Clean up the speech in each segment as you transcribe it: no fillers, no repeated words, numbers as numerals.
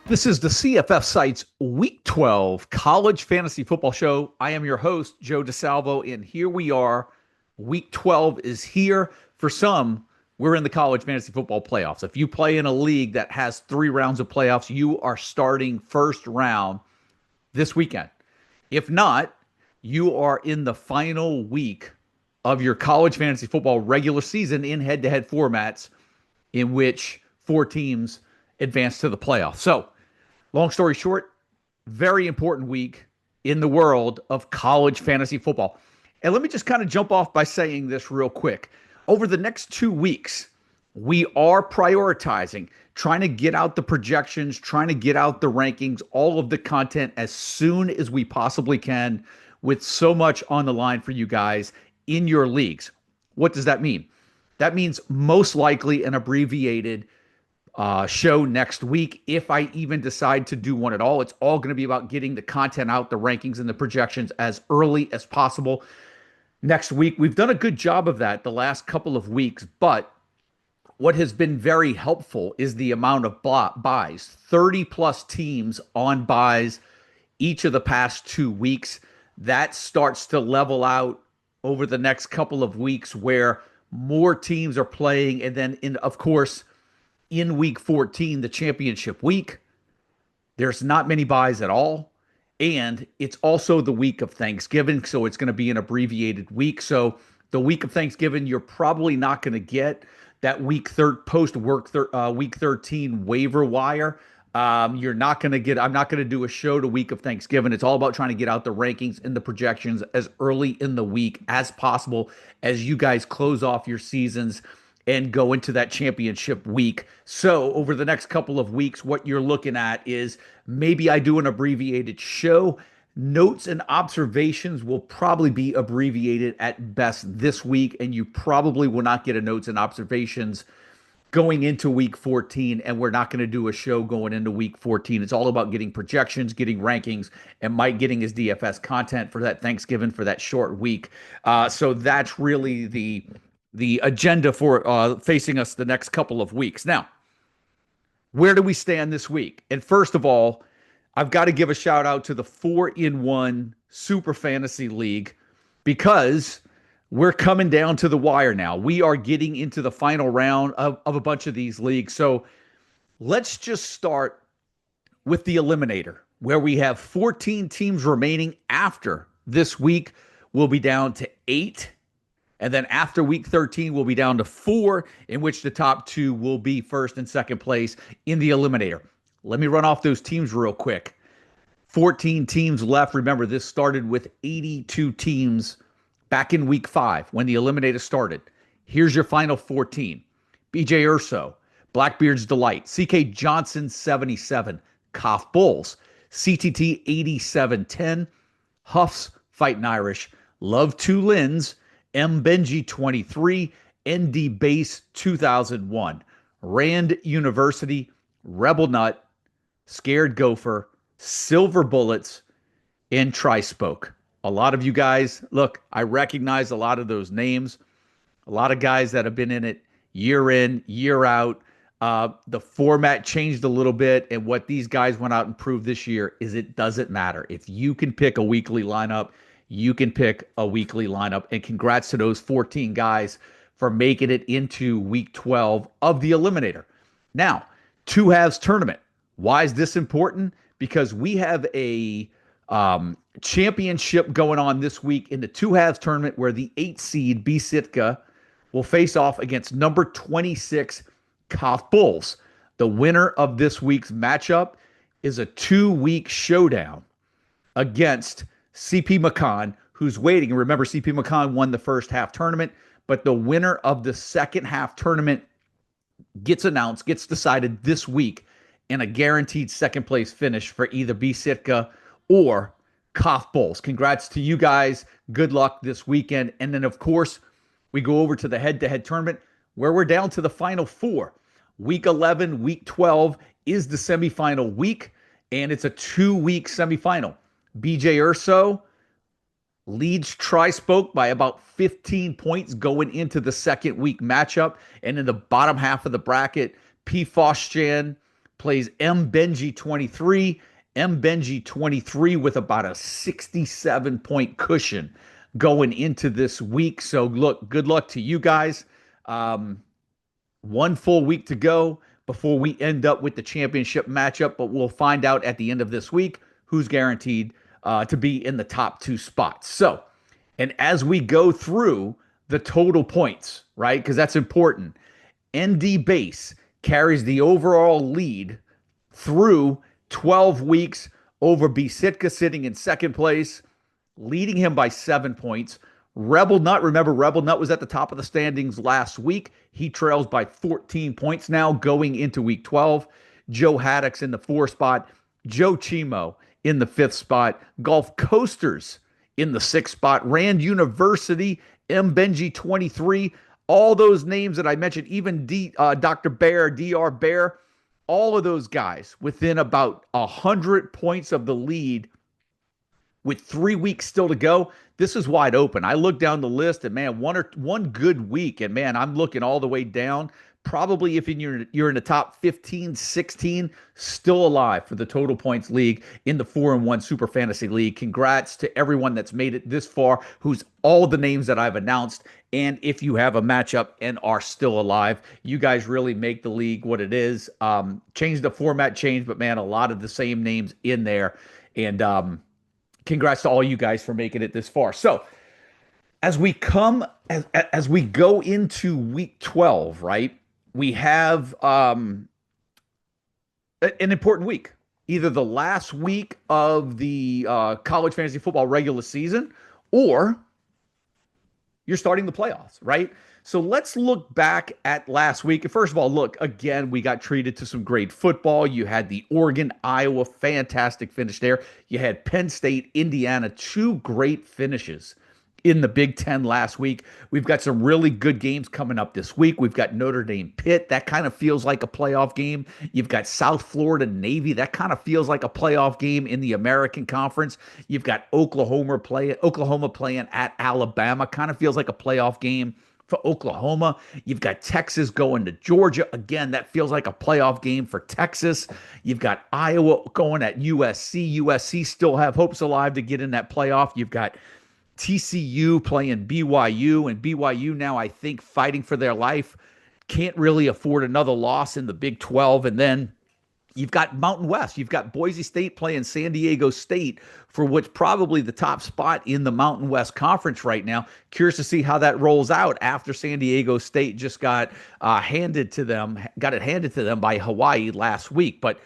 This is the CFF Sites Week 12 College Fantasy Football Show. I am your host, Joe DeSalvo, and here we are. Week 12 is here. For some, we're in the College Fantasy Football Playoffs. If you play in a league that has 3 rounds of playoffs, you are starting first round this weekend. If not, you are in the final week of your college fantasy football regular season in head-to-head formats in which 4 teams advance to the playoffs. So, long story short, very important week in the world of college fantasy football. And let me just kind of jump off by saying this real quick. Over the next 2 weeks, we are prioritizing trying to get out the projections, trying to get out the rankings, all of the content as soon as we possibly can, with so much on the line for you guys in your leagues. What does that mean? That means most likely an abbreviated show next week, if I even decide to do one at all. It's all going to be about getting the content out, the rankings and the projections as early as possible next week. We've done a good job of that the last couple of weeks, but what has been very helpful is the amount of buys. 30 plus teams on buys each of the past 2 weeks. That starts to level out over the next couple of weeks where more teams are playing. And then, of course, in week 14, the championship week, there's not many buys at all. And it's also the week of Thanksgiving, so it's going to be an abbreviated week. So the week of Thanksgiving, you're probably not going to get that week week 13 waiver wire. You're not going to get, I'm not going to do a show the week of Thanksgiving. It's all about trying to get out the rankings and the projections as early in the week as possible as you guys close off your seasons and go into that championship week. So over the next couple of weeks, what you're looking at is maybe I do an abbreviated show. Notes and observations will probably be abbreviated at best this week, and you probably will not get a notes and observations going into week 14, and we're not going to do a show going into week 14. It's all about getting projections, getting rankings, and Mike getting his DFS content for that Thanksgiving, for that short week. So that's really the agenda for facing us the next couple of weeks. Now, where do we stand this week? And first of all, I've got to give a shout out to the 4-in-1 Super Fantasy League, because we're coming down to the wire now. We are getting into the final round of a bunch of these leagues. So let's just start with the Eliminator, where we have 14 teams remaining after this week. We'll be down to 8. And then after week 13, we'll be down to 4, in which the top 2 will be first and second place in the Eliminator. Let me run off those teams real quick. 14 teams left. Remember, this started with 82 teams back in week 5 when the Eliminator started. Here's your final 14. BJ Urso, Blackbeard's Delight, CK Johnson 77, Cough Bulls, CTT 8710, Huffs Fighting Irish, Love Two Lins, M. Benji 23, ND Base 2001, Rand University, Rebel Nut, Scared Gopher, Silver Bullets, and Tri-Spoke. A lot of you guys, look, I recognize a lot of those names. A lot of guys that have been in it year in, year out. The format changed a little bit, and what these guys went out and proved this year is it doesn't matter. If you can pick a weekly lineup, you can pick a weekly lineup. And congrats to those 14 guys for making it into week 12 of the Eliminator. Now, 2 halves tournament. Why is this important? Because we have a championship going on this week in the 2 halves tournament, where the 8 seed B Sitka will face off against number 26 Cough Bulls. The winner of this week's matchup is a 2-week showdown against CP McCon, who's waiting. Remember, CP McCon won the first half tournament, but the winner of the second half tournament gets announced, gets decided this week, and a guaranteed second place finish for either B Sitka or Cough Bulls. Congrats to you guys. Good luck this weekend. And then, of course, we go over to the head-to-head tournament, where we're down to the final 4. Week 11, week 12 is the semifinal week, and it's a 2-week semifinal. BJ Urso leads Tri-Spoke by about 15 points going into the second week matchup. And in the bottom half of the bracket, P. Foschan, plays M Benji 23. M Benji 23 with about a 67-point cushion going into this week. So look, good luck to you guys. Um, one full week to go before we end up with the championship matchup, but we'll find out at the end of this week who's guaranteed to be in the top two spots. So, and as we go through the total points, right? Because that's important. ND Base carries the overall lead through 12 weeks over B. Sitka, sitting in second place, leading him by 7 points. Rebel Nut, remember, Rebel Nut was at the top of the standings last week. He trails by 14 points now going into week 12. Joe Haddock's in the 4th spot. Joe Chimo in the 5th spot. Gulf Coasters in the 6th spot. Rand University, M. Benji 23. All those names that I mentioned, even Dr. Bear, Dr. Bear, all of those guys within about 100 points of the lead with 3 weeks still to go. This is wide open. I look down the list and man, one good week, and man, I'm looking all the way down. Probably if you're in the top 15, 16, still alive for the total points league in the 4-1 Super Fantasy League. Congrats to everyone that's made it this far, who's all the names that I've announced. And if you have a matchup and are still alive, you guys really make the league what it is. Change the format, but man, a lot of the same names in there. And congrats to all you guys for making it this far. So as we go into week 12, right? We have an important week, either the last week of the college fantasy football regular season, or you're starting the playoffs, right? So let's look back at last week. First of all, look, again, we got treated to some great football. You had the Oregon, Iowa, fantastic finish there. You had Penn State, Indiana, 2 great finishes in the Big Ten last week. We've got some really good games coming up this week. We've got Notre Dame Pitt. That kind of feels like a playoff game. You've got South Florida Navy. That kind of feels like a playoff game in the American Conference. You've got Oklahoma playing at Alabama. Kind of feels like a playoff game for Oklahoma. You've got Texas going to Georgia. Again, that feels like a playoff game for Texas. You've got Iowa going at USC. USC still have hopes alive to get in that playoff. You've got TCU playing BYU, and BYU now, I think, fighting for their life. Can't really afford another loss in the Big 12. And then you've got Mountain West. You've got Boise State playing San Diego State for what's probably the top spot in the Mountain West Conference right now. Curious to see how that rolls out after San Diego State just got it handed to them by Hawaii last week. But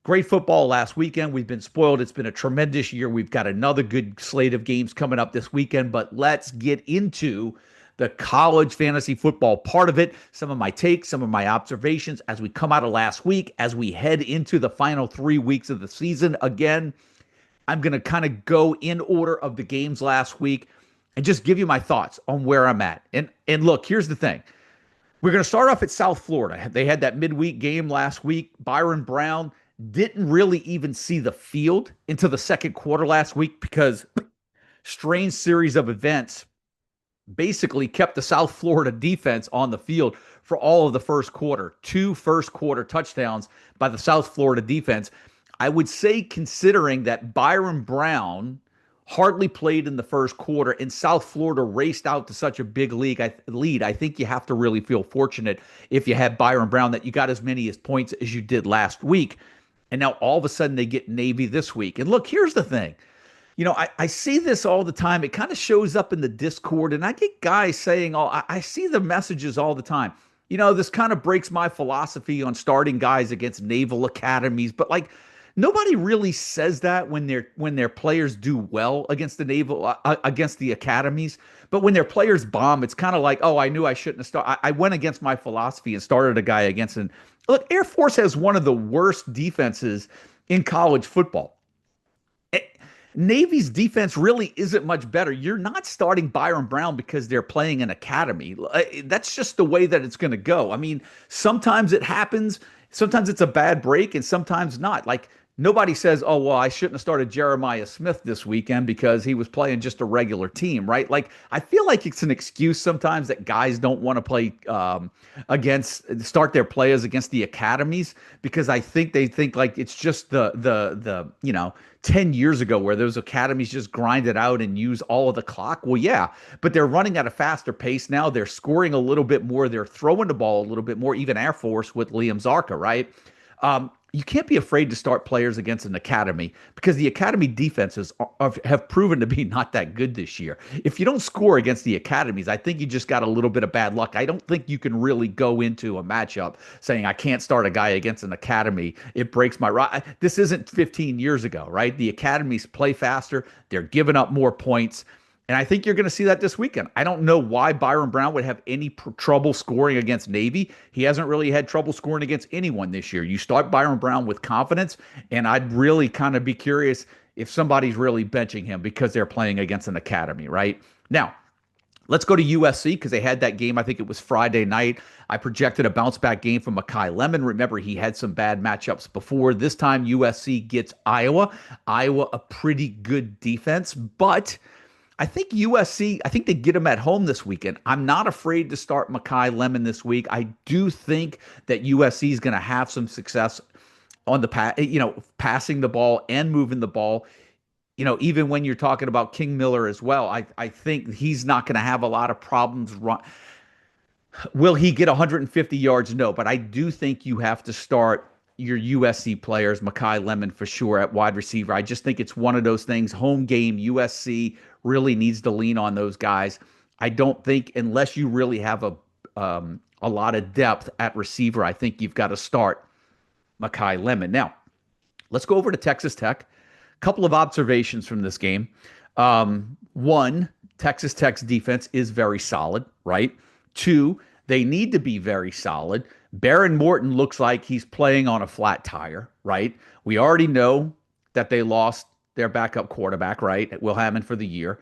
great football last weekend. We've been spoiled. It's been a tremendous year. We've got another good slate of games coming up this weekend, but let's get into the college fantasy football part of it. Some of my takes, some of my observations as we come out of last week, as we head into the final 3 weeks of the season. Again, I'm going to kind of go in order of the games last week and just give you my thoughts on where I'm at. And look, here's the thing. We're going to start off at South Florida. They had that midweek game last week. Byron Brown didn't really even see the field into the second quarter last week because strange series of events basically kept the South Florida defense on the field for all of the first quarter. 2 first quarter touchdowns by the South Florida defense. I would say, considering that Byron Brown hardly played in the first quarter and South Florida raced out to such a big lead, I think you have to really feel fortunate if you had Byron Brown that you got as many points as you did last week. And now all of a sudden they get Navy this week. And look, here's the thing. You know, I see this all the time. It kind of shows up in the Discord, and I get guys saying, I see the messages all the time. You know, this kind of breaks my philosophy on starting guys against naval academies, but like nobody really says that when their players do well against against the academies. But when their players bomb, it's kind of like, oh, I knew I shouldn't have started. I went against my philosophy and started a guy against an. Look, Air Force has one of the worst defenses in college football. Navy's defense really isn't much better. You're not starting Byron Brown because they're playing an academy. That's just the way that it's going to go. I mean, sometimes it happens. Sometimes it's a bad break and sometimes not. Like nobody says, oh, well, I shouldn't have started Jeremiah Smith this weekend because he was playing just a regular team, right? Like, I feel like it's an excuse sometimes that guys don't want to play start their players against the academies because I think they think like it's just the 10 years ago where those academies just grinded out and use all of the clock. Well, yeah, but they're running at a faster pace now. They're scoring a little bit more. They're throwing the ball a little bit more, even Air Force with Liam Zarka, right? You can't be afraid to start players against an academy because the academy defenses have proven to be not that good this year. If you don't score against the academies, I think you just got a little bit of bad luck. I don't think you can really go into a matchup saying I can't start a guy against an academy. It breaks my right. This isn't 15 years ago, right? The academies play faster. They're giving up more points. And I think you're going to see that this weekend. I don't know why Byron Brown would have any trouble scoring against Navy. He hasn't really had trouble scoring against anyone this year. You start Byron Brown with confidence, and I'd really kind of be curious if somebody's really benching him because they're playing against an academy, right? Now, let's go to USC because they had that game. I think it was Friday night. I projected a bounce back game from Makai Lemon. Remember, he had some bad matchups before. This time, USC gets Iowa. Iowa, a pretty good defense, but I think USC, I think they get them at home this weekend. I'm not afraid to start Makai Lemon this week. I do think that USC is going to have some success on the passing the ball and moving the ball. Even when you're talking about King Miller as well, I think he's not going to have a lot of problems run. Will he get 150 yards? No, but I do think you have to start your USC players, Makai Lemon for sure at wide receiver. I just think it's one of those things. Home game, USC really needs to lean on those guys. I don't think unless you really have a lot of depth at receiver, I think you've got to start Makai Lemon. Now, let's go over to Texas Tech. A couple of observations from this game. One, Texas Tech's defense is very solid, right? Two, they need to be very solid. Baron Morton looks like he's playing on a flat tire, right? We already know that they lost their backup quarterback, right? Will Hammond for the year.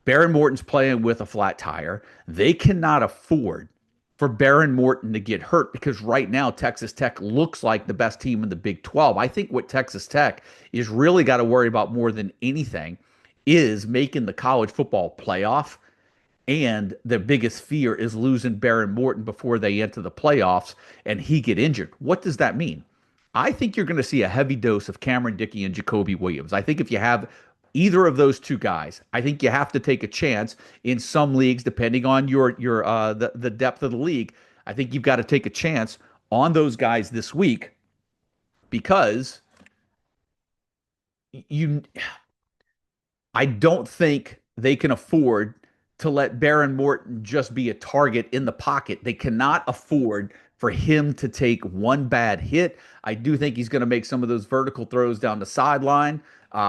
Baron Morton's playing with a flat tire. They cannot afford for Baron Morton to get hurt because right now Texas Tech looks like the best team in the Big 12. I think what Texas Tech is really got to worry about more than anything is making the college football playoff. And the biggest fear is losing Baron Morton before they enter the playoffs and he get injured. What does that mean? I think you're going to see a heavy dose of Cameron Dickey and Jacoby Williams. I think if you have either of those two guys, I think you have to take a chance in some leagues, depending on the depth of the league. I think you've got to take a chance on those guys this week because you. I don't think they can afford to let Baron Morton just be a target in the pocket. They cannot afford for him to take one bad hit. I do think he's going to make some of those vertical throws down the sideline,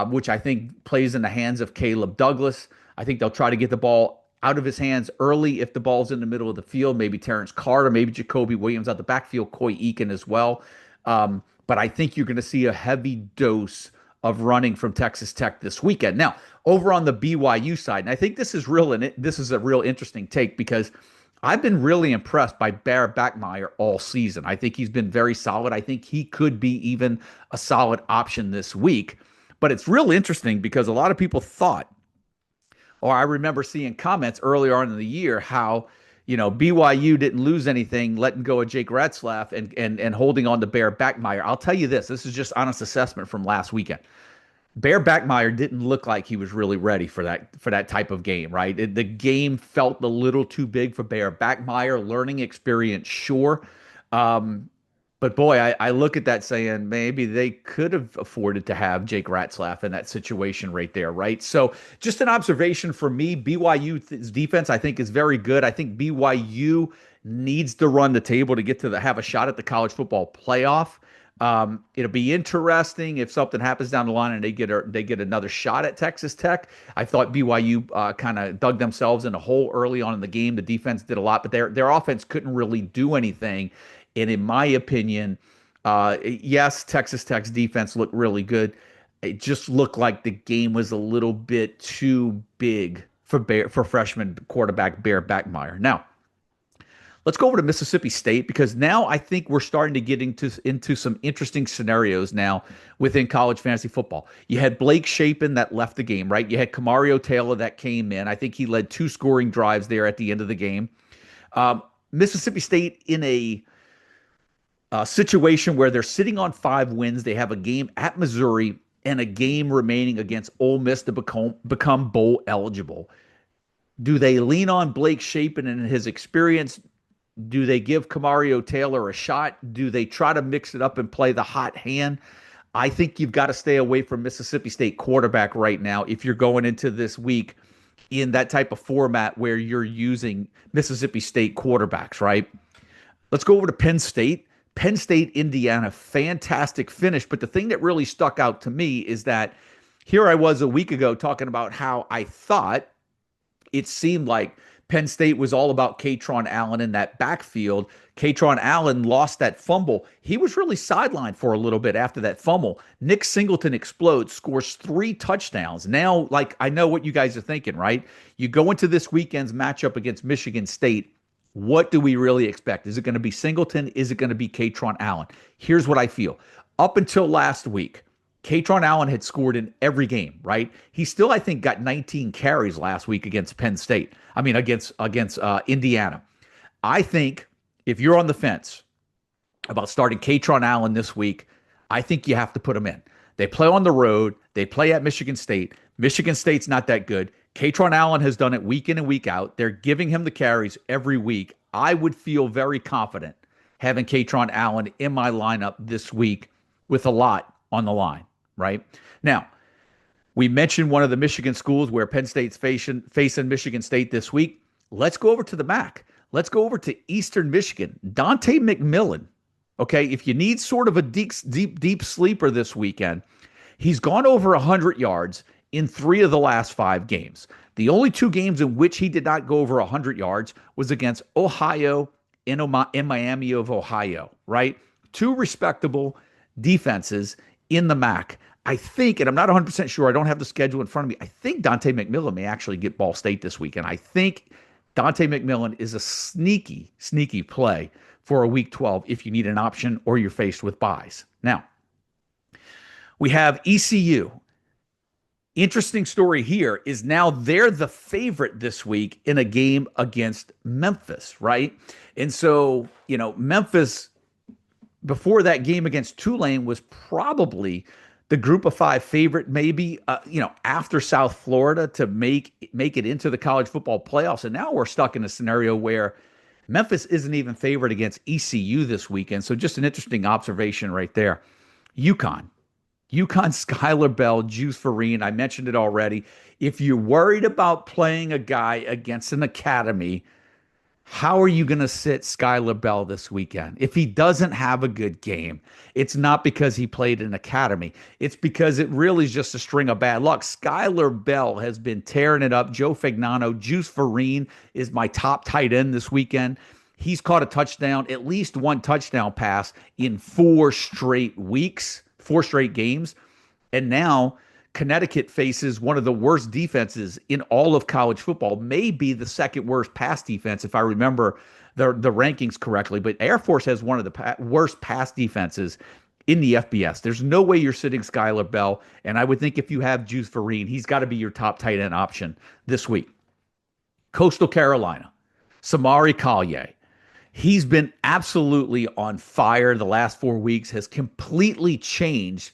which I think plays in the hands of Caleb Douglas. I think they'll try to get the ball out of his hands early if the ball's in the middle of the field. Maybe Terrence Carter, maybe Jacoby Williams out the backfield, Coy Eakin as well. But I think you're going to see a heavy dose of running from Texas Tech this weekend. Now, over on the BYU side, and I think this is real, and this is a real interesting take because I've been really impressed by Bear Backmeyer all season. I think he's been very solid. I think he could be even a solid option this week. But it's real interesting because a lot of people thought, or I remember seeing comments earlier on in the year how BYU didn't lose anything, letting go of Jake Ratzlaff and holding on to Bear Backmeyer. I'll tell you this is just honest assessment from last weekend. Bear Backmeyer didn't look like he was really ready for that type of game, right? The game felt a little too big for Bear Backmeyer. Learning experience, sure. But boy, I look at that saying maybe they could have afforded to have Jake Ratzlaff in that situation right there, right? So just an observation for me, BYU's defense I think is very good. I think BYU needs to run the table to get to have a shot at the college football playoff. It'll be interesting if something happens down the line and they get another shot at Texas Tech. I thought BYU kind of dug themselves in a hole early on in the game. The defense did a lot, but their offense couldn't really do anything. And in my opinion, yes, Texas Tech's defense looked really good. It just looked like the game was a little bit too big for freshman quarterback Bear Backmeyer. Now, Let's go over to Mississippi State because now I think we're starting to get into some interesting scenarios now within college fantasy football. You had Blake Shapen that left the game, right? You had Kamario Taylor that came in. I think he led two scoring drives there at the end of the game. Mississippi State in a situation where they're sitting on 5 wins. They have a game at Missouri and a game remaining against Ole Miss to become bowl eligible. Do they lean on Blake Shapen and his experience? Do they give Kamario Taylor a shot? Do they try to mix it up and play the hot hand? I think you've got to stay away from Mississippi State quarterback right now if you're going into this week in that type of format where you're using Mississippi State quarterbacks, right? Let's go over to Penn State. Penn State, Indiana, fantastic finish. But the thing that really stuck out to me is that here I was a week ago talking about how I thought it seemed like Penn State was all about Katron Allen in that backfield. Katron Allen lost that fumble. He was really sidelined for a little bit after that fumble. Nick Singleton explodes, scores 3 touchdowns. Now, like, I know what you guys are thinking, right? You go into this weekend's matchup against Michigan State. What do we really expect? Is it going to be Singleton? Is it going to be Katron Allen? Here's what I feel. Up until last week, Katron Allen had scored in every game, right? He still, I think, got 19 carries last week against Penn State. I mean, against Indiana. I think if you're on the fence about starting Katron Allen this week, I think you have to put him in. They play on the road. They play at Michigan State. Michigan State's not that good. Katron Allen has done it week in and week out. They're giving him the carries every week. I would feel very confident having Katron Allen in my lineup this week with a lot on the line, right? Now, we mentioned one of the Michigan schools where Penn State's facing Michigan State this week. Let's go over to the MAC. Let's go over to Eastern Michigan. Dante McMillan, okay, if you need sort of a deep sleeper this weekend, he's gone over 100 yards in 3 of the last 5 games. The only 2 games in which he did not go over 100 yards was against Ohio and Miami of Ohio, right? 2 respectable defenses in the MAC. I think, and I'm not 100% sure, I don't have the schedule in front of me, I think Dante McMillan may actually get Ball State this weekend. I think Dante McMillan is a sneaky play for a Week 12 if you need an option or you're faced with buys. Now, we have ECU. Interesting story here is now they're the favorite this week in a game against Memphis, right? And so, Memphis, before that game against Tulane, was probably the group of 5 favorite, maybe, after South Florida to make it into the college football playoffs. And now we're stuck in a scenario where Memphis isn't even favored against ECU this weekend. So just an interesting observation right there. UConn, Skylar Bell, Juice Vereen, I mentioned it already. If you're worried about playing a guy against an academy, how are you going to sit Skylar Bell this weekend? If he doesn't have a good game, it's not because he played an academy. It's because it really is just a string of bad luck. Skylar Bell has been tearing it up. Joe Fagnano, Juice Vereen is my top tight end this weekend. He's caught a touchdown, at least 1 touchdown pass in 4 straight weeks. 4 straight games. And now Connecticut faces one of the worst defenses in all of college football, maybe the second worst pass defense, if I remember the rankings correctly. But Air Force has one of the worst pass defenses in the FBS. There's no way you're sitting Skylar Bell. And I would think if you have Juice Vereen, he's got to be your top tight end option this week. Coastal Carolina, Samari Collier. He's been absolutely on fire the last 4 weeks, has completely changed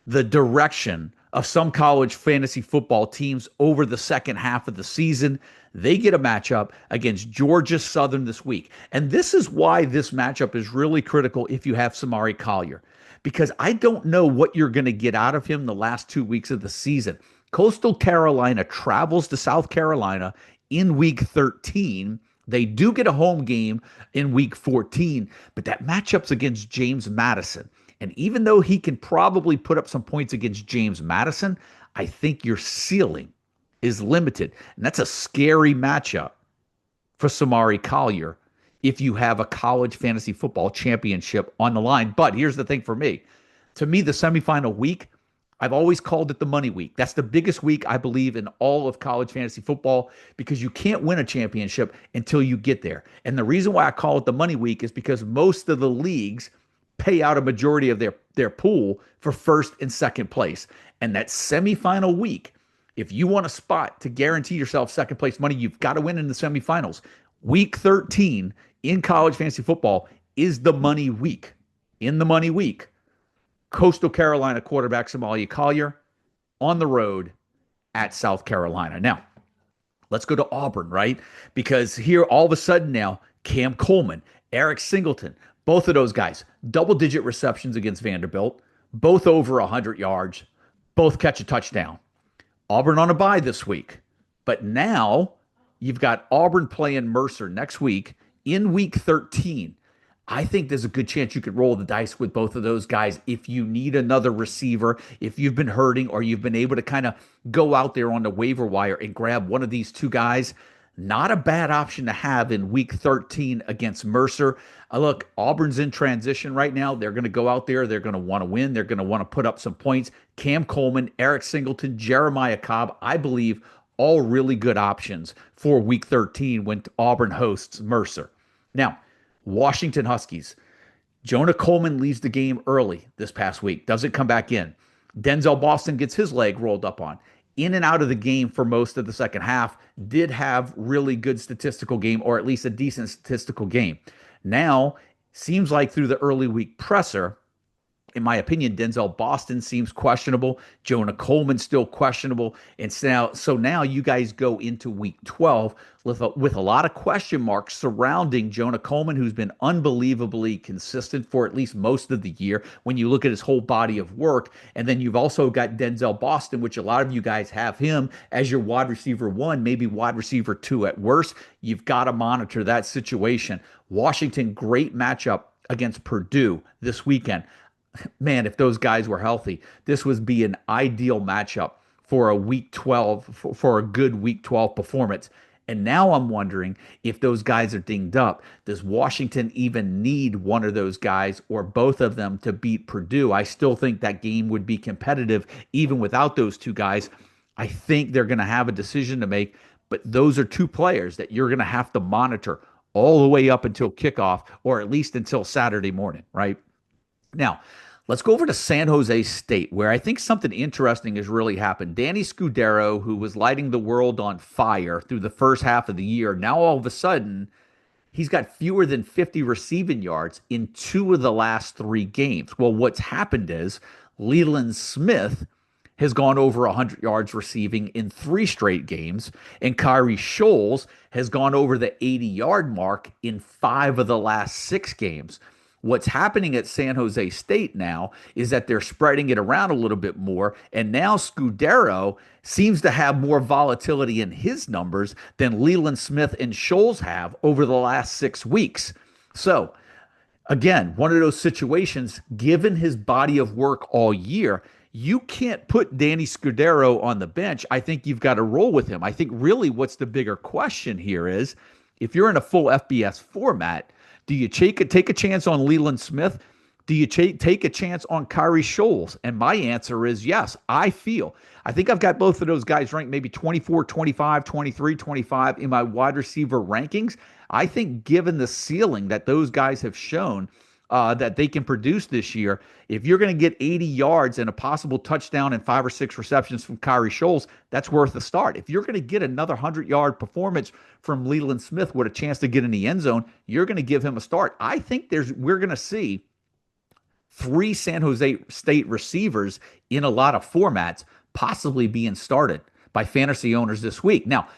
the direction of some college fantasy football teams over the second half of the season. They get a matchup against Georgia Southern this week. And this is why this matchup is really critical if you have Samari Collier, because I don't know what you're going to get out of him the last 2 weeks of the season. Coastal Carolina travels to South Carolina in Week 13. They do get a home game in Week 14, but that matchup's against James Madison. And even though he can probably put up some points against James Madison, I think your ceiling is limited. And that's a scary matchup for Samari Collier if you have a college fantasy football championship on the line. But here's the thing for me. To me, the semifinal week, I've always called it the money week. That's the biggest week, I believe, in all of college fantasy football because you can't win a championship until you get there. And the reason why I call it the money week is because most of the leagues pay out a majority of their pool for first and second place. And that semifinal week, if you want a spot to guarantee yourself second place money, you've got to win in the semifinals. Week 13 in college fantasy football is the money week. In the money week, Coastal Carolina quarterback Somalia Collier on the road at South Carolina. Now, let's go to Auburn, right? Because here, all of a sudden now, Cam Coleman, Eric Singleton, both of those guys, double-digit receptions against Vanderbilt, both over 100 yards, both catch a touchdown. Auburn on a bye this week. But now you've got Auburn playing Mercer next week in week 13. I think there's a good chance you could roll the dice with both of those guys if you need another receiver, if you've been hurting or you've been able to kind of go out there on the waiver wire and grab one of these two guys. Not a bad option to have in week 13 against Mercer. Look, Auburn's in transition right now. They're going to go out there. They're going to want to win. They're going to want to put up some points. Cam Coleman, Eric Singleton, Jeremiah Cobb, I believe all really good options for week 13 when Auburn hosts Mercer. Now, Washington Huskies. Jonah Coleman leaves the game early this past week. Doesn't come back in. Denzel Boston gets his leg rolled up on. In and out of the game for most of the second half. Did have really good statistical game, or at least a decent statistical game. Now, seems like through the early week presser, in my opinion, Denzel Boston seems questionable. Jonah Coleman still questionable. And so now you guys go into week 12 with a lot of question marks surrounding Jonah Coleman, who's been unbelievably consistent for at least most of the year when you look at his whole body of work. And then you've also got Denzel Boston, which a lot of you guys have him as your wide receiver 1, maybe wide receiver 2 at worst. You've got to monitor that situation. Washington, great matchup against Purdue this weekend. Man, if those guys were healthy, this would be an ideal matchup for a week 12, for a good week 12 performance. And now I'm wondering if those guys are dinged up, does Washington even need one of those guys or both of them to beat Purdue? I still think that game would be competitive even without those two guys. I think they're going to have a decision to make, but those are two players that you're going to have to monitor all the way up until kickoff, or at least until Saturday morning, right? Now, let's go over to San Jose State, where I think something interesting has really happened. Danny Scudero, who was lighting the world on fire through the first half of the year, now all of a sudden, he's got fewer than 50 receiving yards in 2 of the last 3 games. Well, what's happened is Leland Smith has gone over 100 yards receiving in 3 straight games, and Kyrie Scholes has gone over the 80-yard mark in 5 of the last 6 games. What's happening at San Jose State now is that they're spreading it around a little bit more, and now Scudero seems to have more volatility in his numbers than Leland Smith and Scholes have over the last 6 weeks. So, again, one of those situations, given his body of work all year, you can't put Danny Scudero on the bench. I think you've got to roll with him. I think really what's the bigger question here is, if you're in a full FBS format, do you take a chance on Leland Smith? Do you take a chance on Kyrie Scholes? And my answer is yes. I think I've got both of those guys ranked maybe 24, 25, 23, 25 in my wide receiver rankings. I think given the ceiling that those guys have shown that they can produce this year, if you're going to get 80 yards and a possible touchdown and 5 or 6 receptions from Kyrie Scholes, that's worth a start. If you're going to get another 100-yard performance from Leland Smith with a chance to get in the end zone, you're going to give him a start. I think we're going to see 3 San Jose State receivers in a lot of formats possibly being started by fantasy owners this week. Now,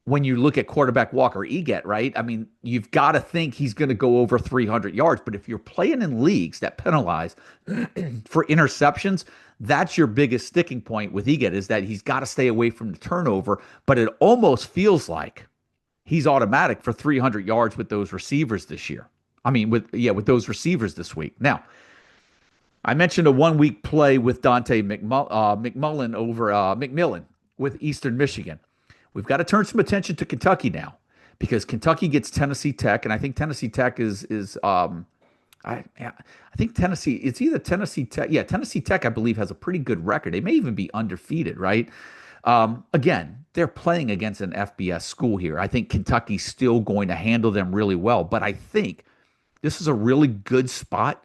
when you look at quarterback Walker Eget, right? I mean, you've got to think he's going to go over 300 yards. But if you're playing in leagues that penalize for interceptions, that's your biggest sticking point with Eget, is that he's got to stay away from the turnover. But it almost feels like he's automatic for 300 yards with those receivers this year. I mean, with those receivers this week. Now, I mentioned a 1-week play with Dante McMillan with Eastern Michigan. We've got to turn some attention to Kentucky now, because Kentucky gets Tennessee Tech, and I think Tennessee Tech is I think Tennessee, it's either Tennessee Tech. Yeah, Tennessee Tech, I believe, has a pretty good record. They may even be undefeated, right? Again, they're playing against an FBS school here. I think Kentucky's still going to handle them really well, but I think this is a really good spot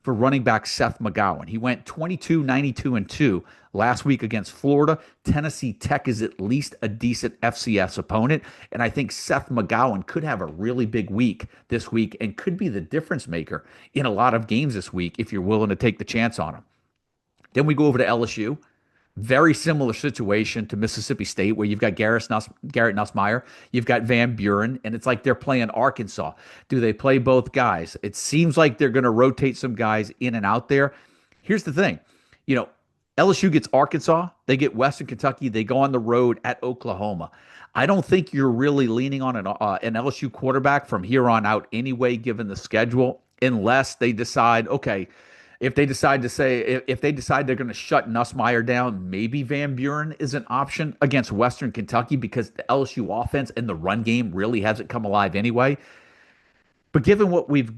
for running back Seth McGowan. He went 22, 92, and 2 last week against Florida. Tennessee Tech is at least a decent FCS opponent. And I think Seth McGowan could have a really big week this week and could be the difference maker in a lot of games this week if you're willing to take the chance on him. Then we go over to LSU. Very similar situation to Mississippi State, where you've got Garrett Nussmeier, you've got Van Buren, and it's like they're playing Arkansas. Do they play both guys? It seems like they're going to rotate some guys in and out there. Here's the thing, you know, LSU gets Arkansas, they get Western Kentucky, they go on the road at Oklahoma. I don't think you're really leaning on an LSU quarterback from here on out anyway, given the schedule, unless they decide, okay, if they decide they're going to shut Nussmeier down, maybe Van Buren is an option against Western Kentucky because the LSU offense and the run game really hasn't come alive anyway. But given what we've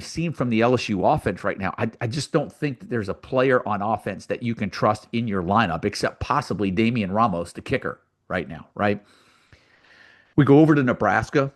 seen from the LSU offense right now, I just don't think that there's a player on offense that you can trust in your lineup except possibly Damian Ramos, the kicker, right now, right? We go over to Nebraska,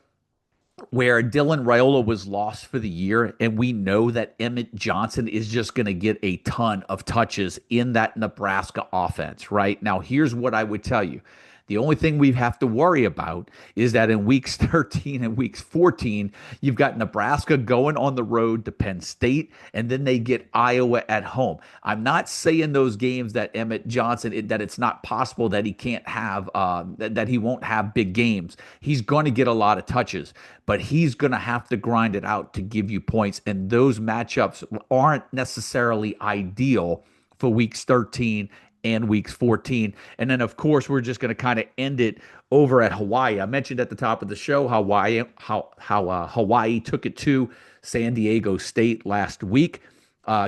where Dylan Raiola was lost for the year, and we know that Emmett Johnson is just going to get a ton of touches in that Nebraska offense, right? Now, here's what I would tell you. The only thing we have to worry about is that in weeks 13 and weeks 14, you've got Nebraska going on the road to Penn State, and then they get Iowa at home. I'm not saying those games that Emmett Johnson, that it's not possible that he can't have, that he won't have big games. He's going to get a lot of touches, but he's going to have to grind it out to give you points, and those matchups aren't necessarily ideal for weeks 13 and weeks 14. And then, of course, we're just going to kind of end it over at Hawaii. I mentioned at the top of the show how Hawaii took it to San Diego State last week,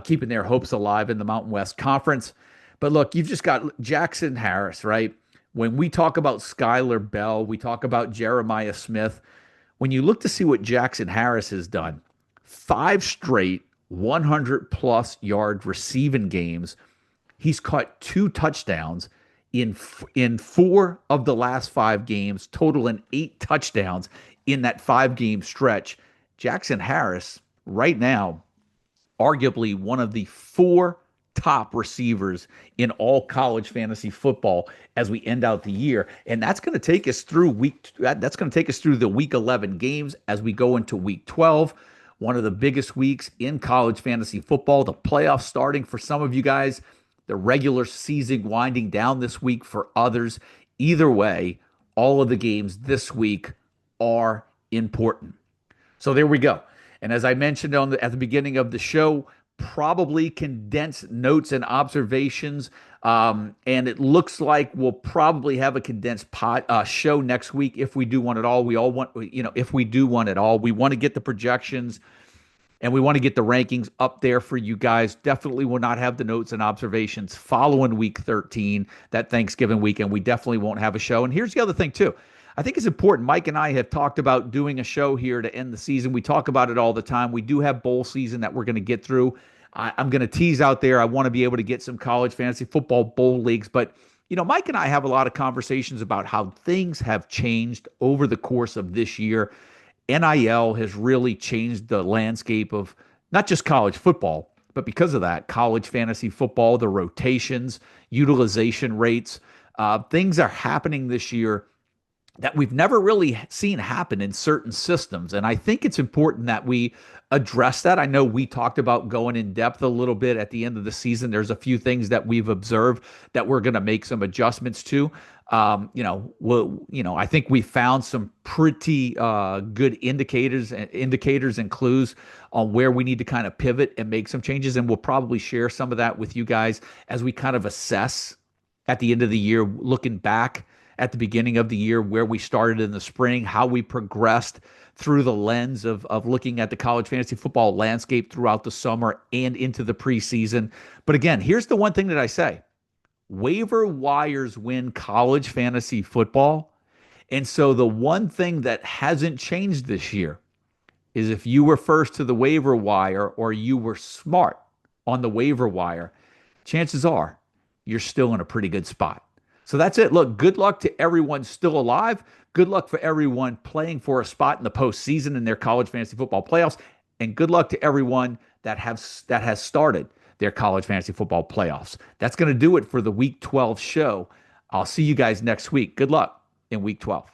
keeping their hopes alive in the Mountain West Conference. But look, you've just got Jackson Harris, right? When we talk about Skylar Bell, we talk about Jeremiah Smith. When you look to see what Jackson Harris has done, 5 straight 100-plus yard receiving games. He's caught 2 touchdowns in 4 of the last 5 games, totaling 8 touchdowns in that 5-game stretch. Jackson Harris, right now, arguably one of the 4 top receivers in all college fantasy football as we end out the year. And that's going to take us through the week 11 games as we go into week 12. One of the biggest weeks in college fantasy football, the playoffs starting for some of you guys, the regular season winding down this week for others. Either way, all of the games this week are important. So there we go. And as I mentioned at the beginning of the show, probably condensed notes and observations. And it looks like we'll probably have a condensed show next week if we do one at all. If we do one at all, we want to get the projections and we want to get the rankings up there for you guys. Definitely will not have the notes and observations following week 13, that Thanksgiving weekend. We definitely won't have a show. And here's the other thing, too. I think it's important. Mike and I have talked about doing a show here to end the season. We talk about it all the time. We do have bowl season that we're going to get through. I'm going to tease out there. I want to be able to get some college fantasy football bowl leagues. But, Mike and I have a lot of conversations about how things have changed over the course of this year. NIL has really changed the landscape of not just college football, but because of that, college fantasy football, the rotations, utilization rates, things are happening this year that we've never really seen happen in certain systems. And I think it's important that we address that. I know we talked about going in depth a little bit at the end of the season. There's a few things that we've observed that we're going to make some adjustments to. I think we found some pretty good indicators and clues on where we need to kind of pivot and make some changes. And we'll probably share some of that with you guys as we kind of assess at the end of the year, looking back at the beginning of the year, where we started in the spring, how we progressed through the lens of looking at the college fantasy football landscape throughout the summer and into the preseason. But again, here's the one thing that I say. Waiver wires win college fantasy football. And so the one thing that hasn't changed this year is if you were first to the waiver wire or you were smart on the waiver wire, chances are you're still in a pretty good spot. So that's it. Look, good luck to everyone still alive. Good luck for everyone playing for a spot in the postseason in their college fantasy football playoffs. And good luck to everyone that has started their college fantasy football playoffs. That's going to do it for the Week 12 show. I'll see you guys next week. Good luck in Week 12.